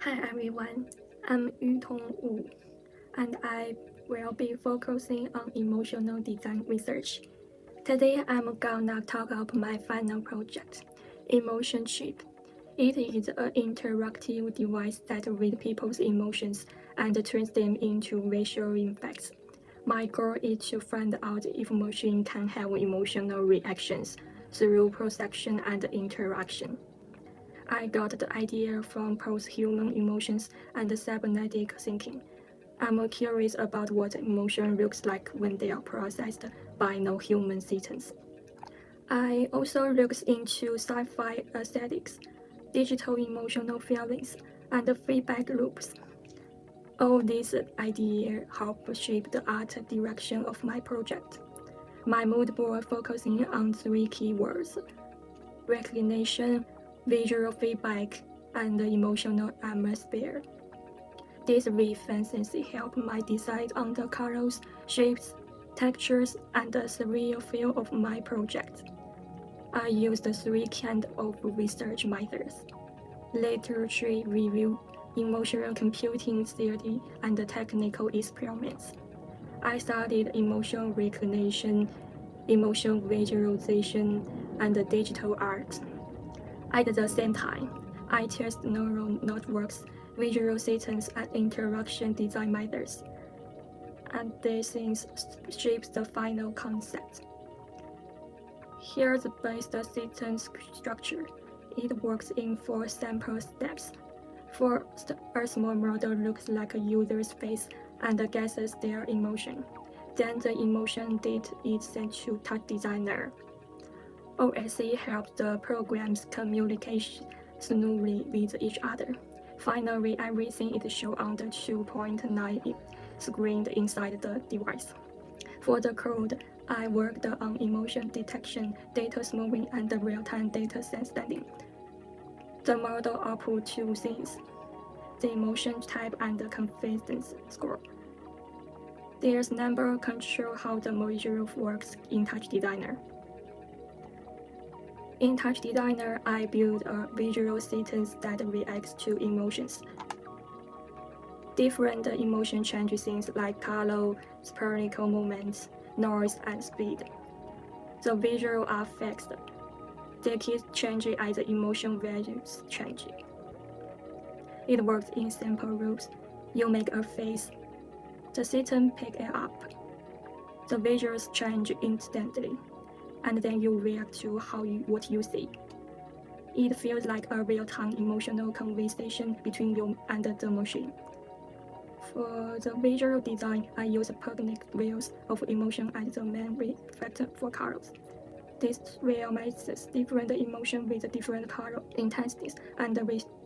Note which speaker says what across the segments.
Speaker 1: Hi everyone, I'm Yutong Wu, and I will be focusing on emotional design research. Today I'm gonna talk about my final project, Emotion Chip. It is an interactive device that reads people's emotions and turns them into visual effects. My goal is to find out if machine can have emotional reactions through perception and interaction. I got the idea from post-human emotions and cybernetic thinking. I'm curious about what emotion looks like when they are processed by non-human systems. I also looked into sci-fi aesthetics, digital emotional feelings, and feedback loops. All these ideas help shape the art direction of my project. My mood board focusing on three keywords: recognition, visual feedback, and emotional atmosphere. These references help me decide on the colors, shapes, textures, and the surreal feel of my project. I used three kinds of research methods: literature review, emotional computing theory, and technical experiments. I studied emotion recognition, emotion visualization, and digital art. At the same time, I test neural networks, visual systems, and interaction design methods, and these things shapes the final concept. Here's the basic system structure. It works in 4 sample steps. First, a small model looks like a user's face and guesses their emotion. Then the emotion data is sent to touch designer. OSC helps the programs communicate smoothly with each other. Finally, everything is shown on the 2.9 screen inside the device. For the code, I worked on emotion detection, data smoothing, and real-time data sending. The model output two things: the emotion type and the confidence score. There's number control how the module works in Touch Designer. In Touch Designer, I build a visual system that reacts to emotions. Different emotion change things like color, spherical movements, noise, and speed. The visual are fixed. They keep changing as the emotion values change. It works in simple rules. You make a face, the system picks it up. The visuals change instantly, and then you react to what you see. It feels like a real-time emotional conversation between you and the machine. For the visual design, I use Pugnic views of emotion as the main factor for colors. This will makes different emotion with different color intensities and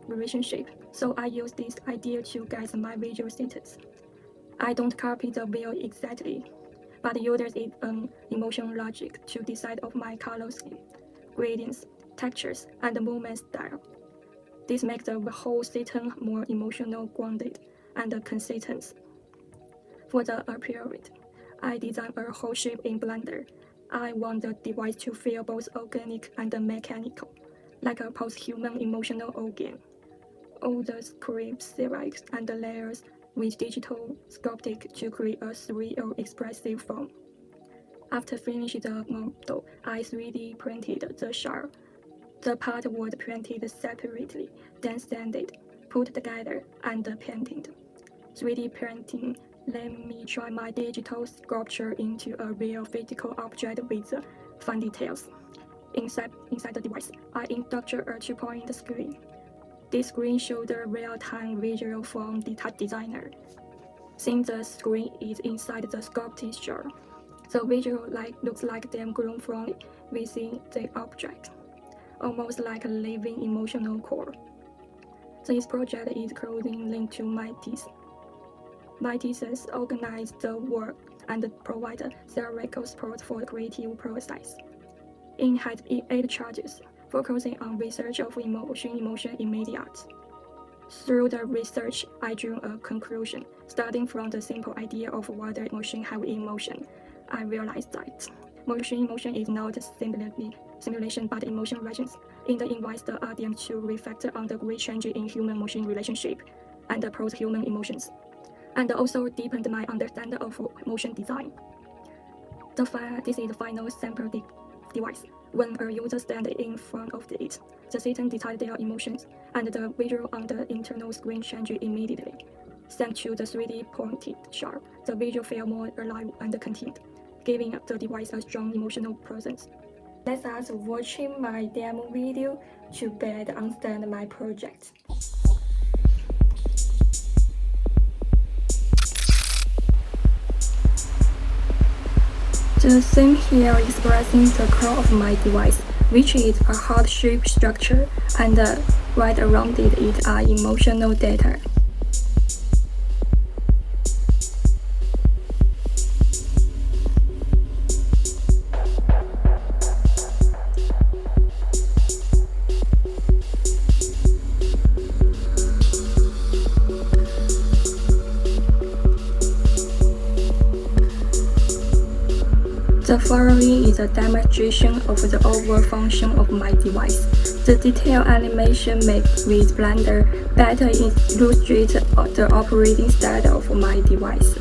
Speaker 1: relationship. So I use this idea to guide my visual status. I don't copy the view exactly, but uses it an emotion logic to decide of my color scheme, gradients, textures, and movement style. This makes the whole system more emotional grounded and consistent. For the appearance, I designed a whole shape in Blender. I want the device to feel both organic and mechanical, like a post-human emotional organ. All the scripts, series, and layers with digital sculpting to create a 3D expressive form. After finishing the model, I 3D printed the shell. The part was printed separately, then sanded, put together, and painted. 3D printing let me try my digital sculpture into a real physical object with fine details. Inside the device, I introduced a 2-point screen. This screen shows the real-time visual from the Touch Designer. Since the screen is inside the sculpture, the visual looks like them grown from within the object, almost like a living emotional core. This project is closely linked to my thesis. My thesis organizes the work and provides theoretical support for the creative process. It has 8 charges, focusing on research of emotion in media art. Through the research, I drew a conclusion. Starting from the simple idea of whether machines have emotion, I realized that machine emotion is not simply simulation but emotion regions. In the invites the audience to reflect on the great change in human-machine relationship and approach human emotions, and also deepened my understanding of motion design. This is the final sample device. When a user stands in front of it, the system detects their emotions, and the visual on the internal screen changes immediately. Thanks to the 3D pointed sharp, the visual feels more alive and contained, giving the device a strong emotional presence. Let's start watching my demo video to better understand my project. The theme here expressing the core of my device, which is a heart-shaped structure, and right around it are emotional data. The following is a demonstration of the overall function of my device. The detailed animation made with Blender better illustrates the operating style of my device.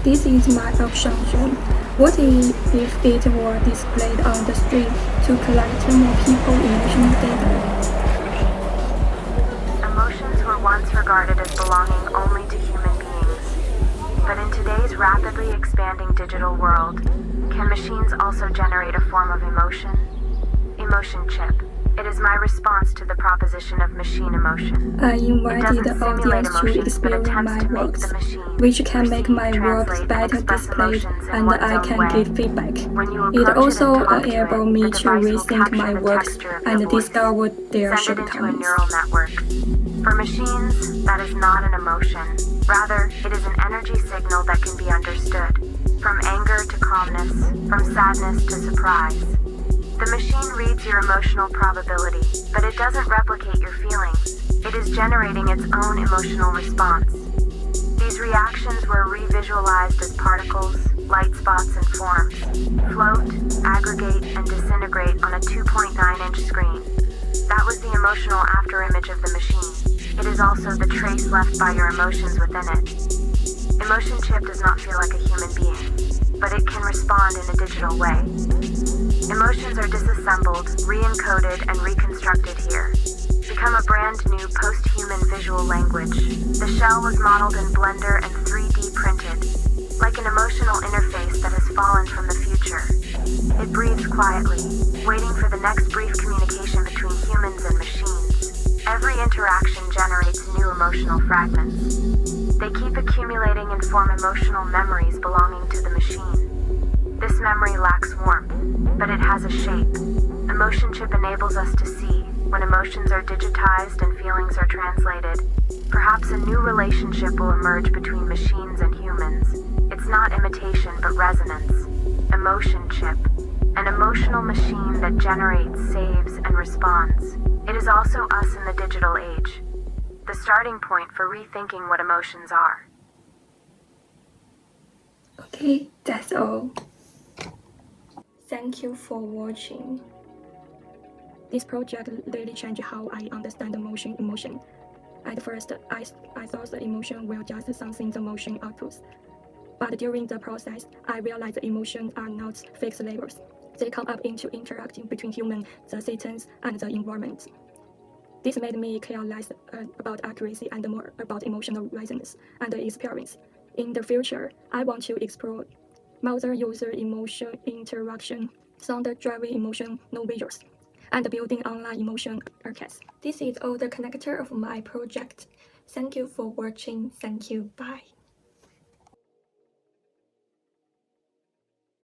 Speaker 1: This is my option zone. What if it were displayed on the street to collect more people's emotional data?
Speaker 2: Emotions were once regarded as belonging only to human beings. But in today's rapidly expanding digital world, can machines also generate a form of emotion? Emotion chip. It is my response to the proposition of machine emotion.
Speaker 1: I invited the audience to experience my works, which can make my works better displayed, and I can give feedback. It also enables me to rethink my works and discover their shortcomings.
Speaker 2: Neural network. For machines, that is not an emotion. Rather, it is an energy signal that can be understood, from anger to calmness, from sadness to surprise. The machine reads your emotional probability, but it doesn't replicate your feelings. It is generating its own emotional response. These reactions were revisualized as particles, light spots, and forms, float, aggregate, and disintegrate on a 2.9-inch screen. That was the emotional afterimage of the machine. It is also the trace left by your emotions within it. Emotion chip does not feel like a human being, but it can respond in a digital way. Emotions are disassembled, re-encoded, and reconstructed here. Become a brand new post-human visual language. The shell was modeled in Blender and 3D printed, like an emotional interface that has fallen from the future. It breathes quietly, waiting for the next brief communication between humans and machines. Every interaction generates new emotional fragments. They keep accumulating and form emotional memories belonging to the machine. This memory lacks warmth, but it has a shape. Emotion chip enables us to see, when emotions are digitized and feelings are translated, perhaps a new relationship will emerge between machines and humans. It's not imitation, but resonance. Emotion chip, an emotional machine that generates, saves, and responds. It is also us in the digital age, the starting point for rethinking what emotions are.
Speaker 1: Okay, that's all. Thank you for watching. This project really changed how I understand the emotion. At first, I thought the emotion were just something the motion outputs. But during the process, I realized the emotions are not fixed labels. They come up into interacting between humans, the systems, and the environment. This made me care less about accuracy and more about emotional resonance and experience. In the future, I want to explore multi-user emotion interaction, sound-driven emotional visuals, and building online emotion archives. This is all the connector of my project. Thank you for watching. Thank you. Bye.